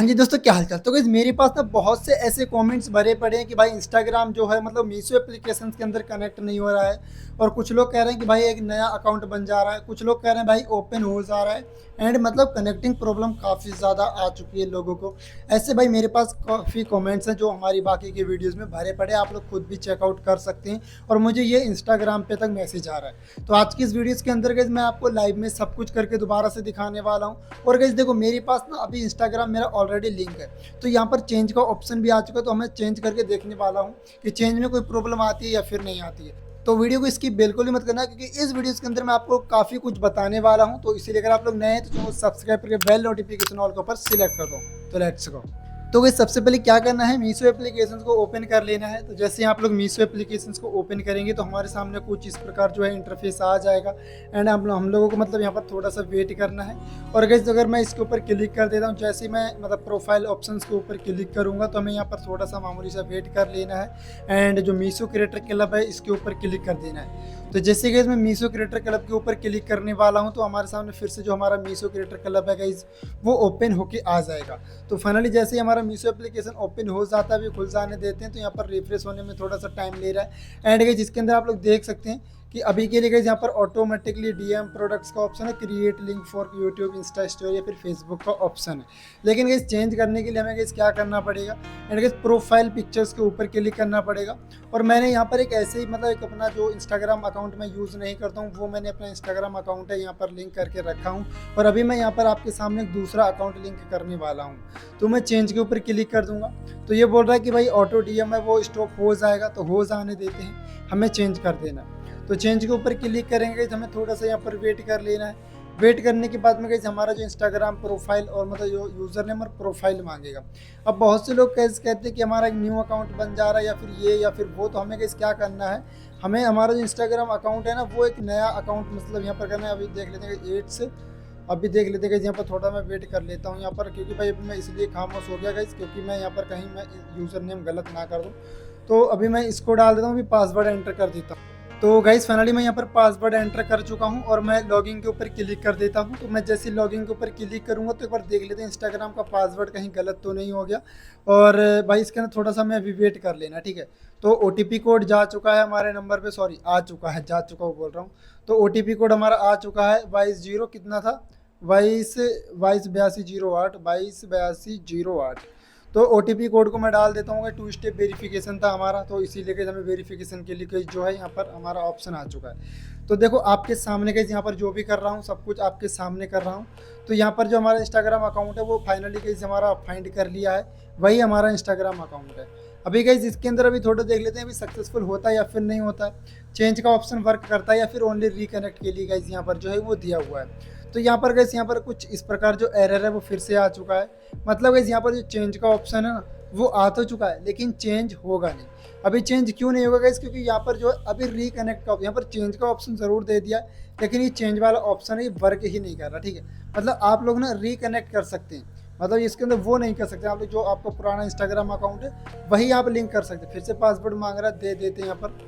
हाँ जी दोस्तों, क्या हाल-चाल? तो गाइस मेरे पास ना बहुत से ऐसे कमेंट्स भरे पड़े हैं कि भाई इंस्टाग्राम जो है मतलब मीशो एप्लीकेशंस के अंदर कनेक्ट नहीं हो रहा है। और कुछ लोग कह रहे हैं कि भाई एक नया अकाउंट बन जा रहा है, कुछ लोग कह रहे हैं भाई ओपन हो जा रहा है। एंड मतलब कनेक्टिंग प्रॉब्लम काफ़ी ज़्यादा आ चुकी है लोगों को। ऐसे भाई मेरे पास काफ़ी कमेंट्स हैं जो हमारी बाकी की वीडियोज़ में भरे पड़े हैं, आप लोग खुद भी चेकआउट कर सकते हैं। और मुझे ये इंस्टाग्राम पे तक मैसेज आ रहा है। तो आज की इस वीडियोज़ के अंदर गाइस मैं आपको लाइव में सब कुछ करके दोबारा से दिखाने वाला हूँ। और गाइस देखो, मेरे पास ना अभी इंस्टाग्राम मेरा ऑलरेडी लिंक है, तो यहाँ पर चेंज का ऑप्शन भी आ चुका है। तो मैं चेंज करके देखने वाला हूँ कि चेंज में कोई प्रॉब्लम आती है या फिर नहीं आती है। तो वीडियो को स्किप बिल्कुल ही मत करना, क्योंकि इस वीडियो के अंदर मैं आपको काफ़ी कुछ बताने वाला हूँ। तो इसीलिए अगर आप लोग नए हैं तो चैनल सब्सक्राइब करके बेल नोटिफिकेशन ऑल के ऊपर सिलेक्ट कर दो। तो लेट्स गो। तो गाइस सबसे पहले क्या करना है, मीशो एप्लीकेशंस को ओपन कर लेना है। तो जैसे आप लोग मीशो एप्लीकेशंस को ओपन करेंगे तो हमारे सामने कुछ इस प्रकार जो है इंटरफेस आ जाएगा। एंड हम लोगों को मतलब यहाँ पर थोड़ा सा वेट करना है। और गाइस अगर मैं इसके ऊपर क्लिक कर देता हूँ, जैसे ही मैं मतलब प्रोफाइल ऑप्शंस के ऊपर क्लिक करूँगा तो हमें यहाँ पर थोड़ा सा मामूली सा वेट कर लेना है। एंड जो मीशो क्रिएटर क्लब है इसके ऊपर क्लिक कर देना है। तो जैसे गाइस मैं मीशो क्रिएटर क्लब के ऊपर क्लिक करने वाला हूँ तो हमारे सामने फिर से जो हमारा मीशो क्रिएटर क्लब है गाइस वो ओपन होके आ जाएगा। तो फाइनली जैसे ही हमारा मीशो एप्लीकेशन ओपन हो जाता है, अभी खुल जाने देते हैं। तो यहाँ पर रिफ्रेश होने में थोड़ा सा टाइम ले रहा है। एंड गाइस इसके अंदर आप लोग देख सकते हैं कि अभी के लिए गाइस यहाँ पर ऑटोमेटिकली डीएम प्रोडक्ट्स का ऑप्शन है, create link for YouTube, Insta story या फिर फेसबुक का ऑप्शन है। लेकिन गाइस चेंज करने के लिए हमें गाइस क्या करना पड़ेगा, एंड गाइस प्रोफाइल पिक्चर्स के ऊपर क्लिक करना पड़ेगा। और मैंने यहाँ पर एक ऐसे ही मतलब एक अपना जो इंस्टाग्राम अकाउंट मैं यूज़ नहीं करता हूँ वो मैंने अपना इंस्टाग्राम अकाउंट है यहाँ पर लिंक करके रखा हूँ। और अभी मैं यहाँ पर आपके सामने एक दूसरा अकाउंट लिंक करने वाला हूँ। तो मैं चेंज के ऊपर क्लिक कर दूंगा तो ये बोल रहा है कि भाई ऑटो डीएम है वो स्टॉप हो जाएगा, तो हो जाने देते हैं, हमें चेंज कर देना। तो चेंज के ऊपर क्लिक करेंगे तो हमें थोड़ा सा यहाँ पर वेट कर लेना है। वेट करने के बाद में गाइस हमारा जो इंस्टाग्राम प्रोफाइल और मतलब जो यूज़र नेम और प्रोफाइल मांगेगा। अब बहुत से लोग कैसे कहते हैं कि हमारा एक न्यू अकाउंट बन जा रहा है या फिर ये या फिर वो। तो हमें गाइस क्या करना है, हमें हमारा जो इंस्टाग्राम अकाउंट है ना वो एक नया अकाउंट मतलब यहाँ पर करना है। अभी देख लेते हैं 8 से, अभी देख लेते हैं यहाँ पर थोड़ा मैं वेट कर लेता हूँ यहाँ पर, क्योंकि भाई अभी मैं इसलिए खामोश हो गया गाइस क्योंकि मैं यहाँ पर कहीं मैं यूज़र नेम गलत ना कर दूँ। तो अभी मैं इसको डाल देता हूँ, अभी पासवर्ड एंटर कर देता हूँ। तो गाइस फाइनली मैं यहाँ पर पासवर्ड एंटर कर चुका हूँ और मैं लॉगिन के ऊपर क्लिक कर देता हूँ। तो मैं जैसे लॉगिन के ऊपर क्लिक करूँगा तो एक बार देख लेते हैं इंस्टाग्राम का पासवर्ड कहीं गलत तो नहीं हो गया। और भाई इसके अंदर थोड़ा सा मैं अभी वेट कर लेना, ठीक है। तो OTP कोड जा चुका है हमारे नंबर पे, सॉरी आ चुका है, जा चुका हूँ बोल रहा हूँ। तो OTP कोड हमारा आ चुका है 22 कितना था, 22 82 08, 22 82 08। तो OTP कोड को मैं डाल देता हूँ, 2 स्टेप वेरिफिकेशन था हमारा, तो इसीलिए कि हमें वेरिफिकेशन के लिए जो है यहाँ पर हमारा ऑप्शन आ चुका है। तो देखो आपके सामने के यहाँ पर जो भी कर रहा हूँ सब कुछ आपके सामने कर रहा हूँ। तो यहाँ पर जो हमारा इंस्टाग्राम अकाउंट है वो फाइनली कैसे हमारा फाइंड कर लिया है, वही हमारा इंस्टाग्राम अकाउंट है। अभी गाइस इसके अंदर अभी थोड़ा देख लेते हैं अभी सक्सेसफुल होता है या फिर नहीं होता है, चेंज का ऑप्शन वर्क करता है या फिर ओनली रिकनेक्ट के लिए गाइस यहाँ पर जो है वो दिया हुआ है। तो यहाँ पर गाइस यहाँ पर कुछ इस प्रकार जो एरर है वो फिर से आ चुका है। मतलब गाइस यहाँ पर जो चेंज का ऑप्शन है ना वो आ तो चुका है लेकिन चेंज होगा नहीं। अभी चेंज क्यों नहीं होगा गाइस, क्योंकि यहाँ पर जो है अभी रिकनेक्ट का यहाँ पर चेंज का ऑप्शन ज़रूर दे दिया है लेकिन ये चेंज वाला ऑप्शन है ये वर्क ही नहीं कर रहा, ठीक है। मतलब आप लोग ना रिकनेक्ट कर सकते हैं, मतलब इसके अंदर वो नहीं कर सकते आप लोग, जो आपका पुराना इंस्टाग्राम अकाउंट है वही आप लिंक कर सकते हैं। फिर से पासवर्ड मांग रहा है, दे देते हैं यहाँ पर।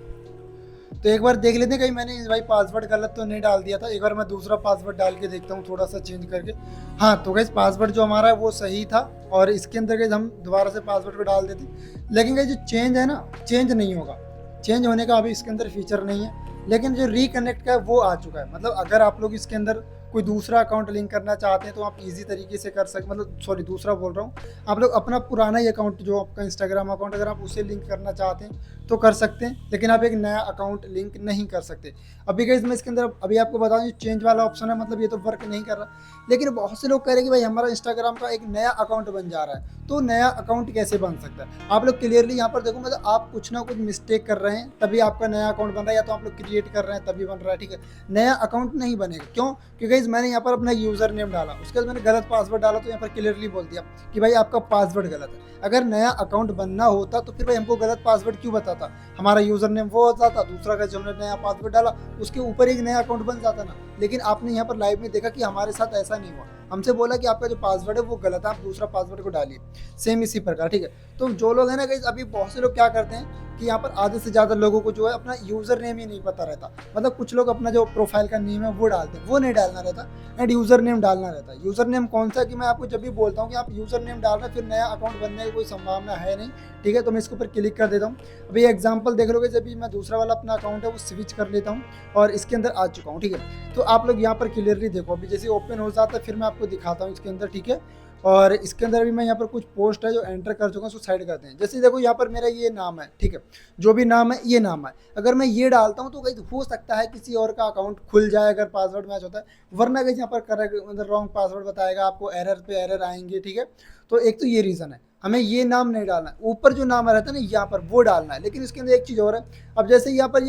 तो एक बार देख लेते हैं कहीं मैंने भाई पासवर्ड गलत तो नहीं डाल दिया था। एक बार मैं दूसरा पासवर्ड डाल के देखता हूँ थोड़ा सा चेंज करके। हाँ तो गाइस पासवर्ड जो हमारा है वो सही था और इसके अंदर गाइस हम दोबारा से पासवर्ड को डाल देते हैं। लेकिन गाइस जो चेंज है ना चेंज नहीं होगा, चेंज होने का अभी इसके अंदर फीचर नहीं है। लेकिन जो रिकनेक्ट का है वो आ चुका है। मतलब अगर आप लोग इसके अंदर कोई दूसरा अकाउंट लिंक करना चाहते हैं तो आप इजी तरीके से कर सकते, मतलब सॉरी दूसरा बोल रहा हूँ, आप लोग अपना पुराना ही अकाउंट जो आपका इंस्टाग्राम अकाउंट अगर आप उसे लिंक करना चाहते हैं तो कर सकते हैं, लेकिन आप एक नया अकाउंट लिंक नहीं कर सकते। अभी गाइस मैं इसके अंदर अभी आपको बता दूं चेंज वाला ऑप्शन है, मतलब ये तो वर्क नहीं कर रहा। लेकिन बहुत से लोग कह रहे हैं कि भाई हमारा इंस्टाग्राम का एक नया अकाउंट बन जा रहा है, तो नया अकाउंट कैसे बन सकता है। आप लोग क्लियरली यहाँ पर देखो, मतलब आप कुछ ना कुछ मिस्टेक कर रहे हैं तभी आपका नया अकाउंट बन रहा है, या तो आप लोग क्रिएट कर रहे हैं तभी बन रहा है, ठीक है। नया अकाउंट नहीं बनेगा, क्यों? क्योंकि मैंने यहाँ पर अपना यूज़र नेम डाला, उसके बाद मैंने गलत पासवर्ड डाला, तो यहाँ पर क्लियरली बोल दिया कि भाई आपका पासवर्ड गलत है। अगर नया अकाउंट बनना होता तो फिर भाई हमको गलत पासवर्ड क्यों बताता, हमारा यूज़र नेम वो हो जाता, दूसरा का जो हमने नया पासवर्ड डाला उसके ऊपर एक नया अकाउंट बन जाता ना। लेकिन आपने यहाँ पर लाइव में देखा कि हमारे साथ ऐसा नहीं हुआ, हमसे बोला कि आपका जो पासवर्ड है वो गलत है, आप दूसरा पासवर्ड को डालिए। सेम इसी प्रकार, ठीक है। तो जो लोग हैं ना गाइस, अभी बहुत से लोग क्या करते हैं कि यहाँ पर आधे से ज़्यादा लोगों को जो है अपना यूज़र नेम ही नहीं पता रहता। मतलब कुछ लोग अपना जो प्रोफाइल का नेम है वो डालते हैं, वो नहीं डालना रहता, एंड यूज़र नेम डालना रहता है। यूज़र नेम कौन सा, कि मैं आपको जब भी बोलता हूँ कि आप यूज़र नेम डाल रहे हैं, फिर नया अकाउंट बनने की कोई संभावना है नहीं, ठीक है। तो मैं इसके ऊपर क्लिक कर देता हूँ। अभी एग्जाम्पल देख लोगे, जब भी मैं दूसरा वाला अपना अकाउंट है वो स्विच कर लेता हूँ और इसके अंदर आ चुका हूँ, ठीक है। तो आप लोग यहाँ पर क्लियरली देखो, अभी जैसे ओपन हो जाता है फिर मैं आपको दिखाता हूँ इसके अंदर, ठीक है। और इसके अंदर भी मैं यहाँ पर कुछ पोस्ट है जो एंटर कर चुका हूँ, उसको साइड करते हैं। जैसे देखो यहाँ पर मेरा ये नाम है, ठीक है, जो भी नाम है ये नाम है। अगर मैं ये डालता हूँ तो कहीं हो सकता है किसी और का अकाउंट खुल जाए अगर पासवर्ड मैच होता है, वरना कहीं यहाँ पर करेक्ट मतलब रॉन्ग पासवर्ड बताएगा, आपको एरर पे एरर आएंगे, ठीक है। तो एक तो ये रीज़न है, हमें ये नाम नहीं डालना है, ऊपर जो नाम रहता है ना यहाँ पर वो डालना है। लेकिन इसके अंदर एक चीज़ और है, अब जैसे यहाँ पर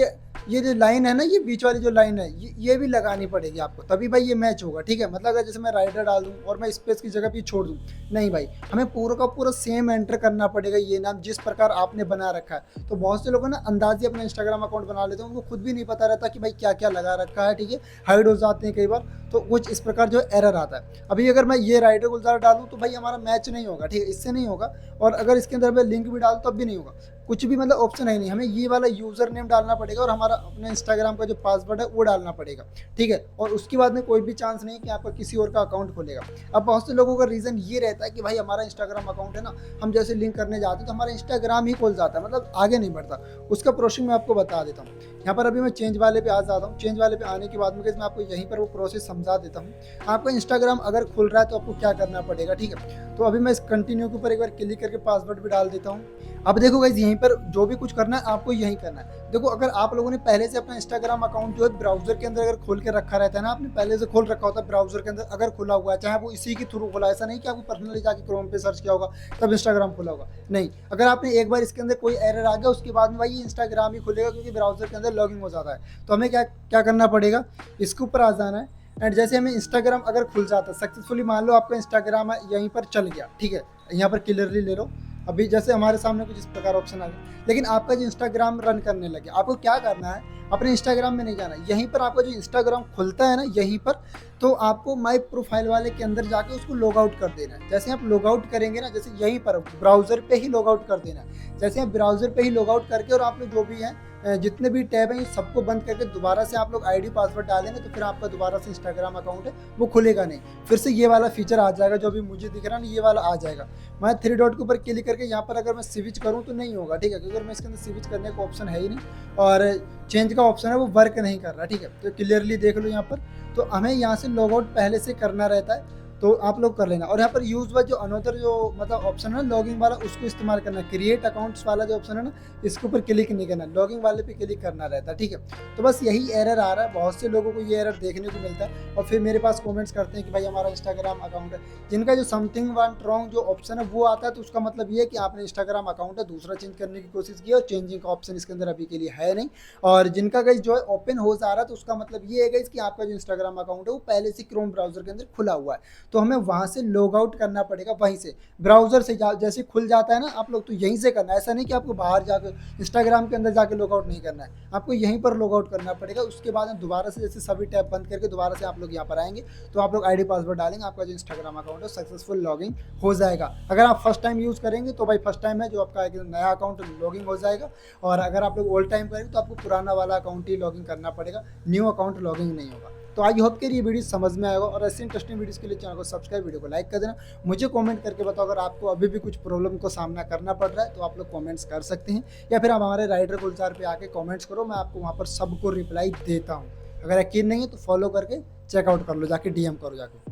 ये जो लाइन है ना, ये बीच वाली जो लाइन है ये भी लगानी पड़ेगी आपको, तभी भाई ये मैच होगा, ठीक है। मतलब अगर जैसे मैं राइडर डाल दूँ और मैं स्पेस की जगह पे छोड़ दूँ, नहीं भाई, हमें पूरा का पूरा सेम एंटर करना पड़ेगा ये नाम जिस प्रकार आपने बना रखा है। तो बहुत से लोग ना अंदाजे अपना इंस्टाग्राम अकाउंट बना लेते हैं, उनको खुद भी नहीं पता रहता कि भाई क्या क्या लगा रखा है, ठीक है। हाइड हो जाते हैं कई बार, तो कुछ इस प्रकार जो एरर आता है। अभी अगर मैं ये राइडर गुलजार डालूँ तो भाई हमारा मैच नहीं होगा, ठीक है, इससे नहीं होगा। और अगर इसके अंदर मैं लिंक भी डालूँ तब भी नहीं होगा, कुछ भी मतलब ऑप्शन है नहीं। हमें ये वाला यूज़र नेम डालना पड़ेगा और हमारा अपने इंस्टाग्राम का जो पासवर्ड है वो डालना पड़ेगा, ठीक है। और उसके बाद में कोई भी चांस नहीं कि आपका किसी और का अकाउंट खुलेगा। अब बहुत से लोगों का रीज़न ये रहता है कि भाई हमारा इंस्टाग्राम अकाउंट है ना, हम जैसे लिंक करने जाते हैं तो हमारा इंस्टाग्राम ही खुल जाता है, मतलब आगे नहीं बढ़ता। उसका प्रोसेस मैं आपको बता देता हूँ। यहाँ पर अभी मैं चेंज वाले पे आ जाता हूँ। चेंज वाले पे आने के बाद में मैं आपको यहीं पर वो प्रोसेस समझा देता हूँ। आपका इंस्टाग्राम अगर खुल रहा है तो आपको क्या करना पड़ेगा, ठीक है। तो अभी मैं इस कंटिन्यू के ऊपर एक बार क्लिक करके पासवर्ड भी डाल देता हूँ। अब देखो गाइस, यहीं पर जो भी कुछ करना है आपको यहीं करना है। देखो अगर आप लोगों ने पहले से अपना इंस्टाग्राम अकाउंट जो है ब्राउजर के अंदर अगर खोल के रखा रहता है ना, आपने पहले से खोल रखा होता है ब्राउजर के अंदर, अगर खुला हुआ है, चाहे वो इसी के थ्रू खुला है, ऐसा नहीं कि आपको पर्सनली जाके क्रोम पे सर्च किया होगा तब इंस्टाग्राम खुला होगा, नहीं। अगर आपने एक बार इसके अंदर कोई एरर आ गया उसके बाद में भाई इंस्टाग्राम ही खुलेगा, क्योंकि ब्राउजर के अंदर लॉगिन हो जाता है। तो हमें क्या क्या करना पड़ेगा, इसके ऊपर आ जाना है। एंड जैसे हमें इंस्टाग्राम अगर खुल जाता है सक्सेसफुली, मान लो आपका इंस्टाग्राम यहीं पर चल गया, ठीक है, यहाँ पर क्लियरली ले लो। अभी जैसे हमारे सामने कुछ इस प्रकार ऑप्शन आ गया, लेकिन आपका जो इंस्टाग्राम रन करने लगे, आपको क्या करना है, अपने इंस्टाग्राम में नहीं जाना, यहीं पर आपका जो इंस्टाग्राम खुलता है ना यहीं पर, तो आपको माई प्रोफाइल वाले के अंदर जाके उसको लॉग आउट कर देना है। जैसे आप लॉग आउट करेंगे ना, जैसे यहीं पर ब्राउजर पे ही लॉग आउट कर देना है। जैसे आप ब्राउजर पे ही लॉग आउट करके और आप लोग जो भी हैं जितने भी टैब हैं सबको बंद करके दोबारा से आप लोग आईडी पासवर्ड डालेंगे, तो फिर आपका दोबारा से इंस्टाग्राम अकाउंट है वो खुलेगा नहीं। फिर से ये वाला फीचर आ जाएगा जो भी मुझे दिख रहा है ना, ये वाला आ जाएगा। मैं 3 डॉट के ऊपर क्लिक करके यहाँ पर अगर मैं स्विच करूँ तो नहीं होगा, ठीक है, क्योंकि मैं इसके अंदर स्विच करने का ऑप्शन है ही नहीं, और चेंज का ऑप्शन है वो वर्क नहीं कर रहा, ठीक है। तो क्लियरली देख लो यहाँ पर, तो हमें यहाँ से लॉग आउट पहले से करना रहता है, तो आप लोग कर लेना। और यहाँ पर यूज जो अनदर जो मतलब ऑप्शन है लॉगिंग वाला, उसको इस्तेमाल करना। क्रिएट अकाउंट्स वाला जो ऑप्शन है ना, इसके ऊपर क्लिक नहीं करना, लॉगिंग वाले पे क्लिक करना रहता है, ठीक है। तो बस यही एरर आ रहा है, बहुत से लोगों को ये एरर देखने को मिलता है और फिर मेरे पास कमेंट्स करते हैं कि भाई हमारा इंस्टाग्राम अकाउंट है। जिनका जो समथिंग वांट रॉन्ग जो ऑप्शन है वो आता है, तो उसका मतलब ये है कि आपने इंस्टाग्राम अकाउंट है दूसरा चेंज करने की कोशिश की और चेंजिंग का ऑप्शन इसके अंदर अभी के लिए है नहीं। और जिनका गाइस जो है ओपन हो जा रहा है, तो उसका मतलब ये है गाइस कि आपका जो इंस्टाग्राम अकाउंट है वो पहले से क्रोम ब्राउजर के अंदर खुला हुआ है, तो हमें वहाँ से लॉग आउट करना पड़ेगा। वहीं से ब्राउजर से जैसे खुल जाता है ना आप लोग, तो यहीं से करना है। ऐसा नहीं कि आपको बाहर जाकर इंस्टाग्राम के अंदर जाके लॉग आउट नहीं करना है, आपको यहीं पर लॉग आउट करना पड़ेगा। उसके बाद दोबारा से जैसे सभी टैब बंद करके दोबारा से आप लोग यहाँ पर आएंगे, तो आप लोग आईडी पासवर्ड डालेंगे, आपका जो इंस्टाग्राम अकाउंट है सक्सेसफुल लॉगिंग हो जाएगा। अगर आप फर्स्ट टाइम यूज़ करेंगे तो भाई फर्स्ट टाइम है जो आपका एक नया अकाउंट लॉगिंग हो जाएगा, और अगर आप लोग ओल्ड टाइम करेंगे तो आपको पुराना वाला अकाउंट ही लॉगिंग करना पड़ेगा, न्यू अकाउंट लॉगिंग नहीं होगा। तो आई होप कि ये वीडियो समझ में आएगा, और ऐसे इंटरेस्टिंग वीडियोस के लिए चैनल को सब्सक्राइब, वीडियो को लाइक कर देना। मुझे कमेंट करके बताओ अगर आपको अभी भी कुछ प्रॉब्लम को सामना करना पड़ रहा है, तो आप लोग कमेंट्स कर सकते हैं, या फिर आप हमारे राइडर गुलजार पे आके कमेंट्स करो, मैं आपको वहाँ पर सबको रिप्लाई देता हूँ। अगर यकीन नहीं है तो फॉलो करके चेकआउट कर लो, जाके DM करो जाके।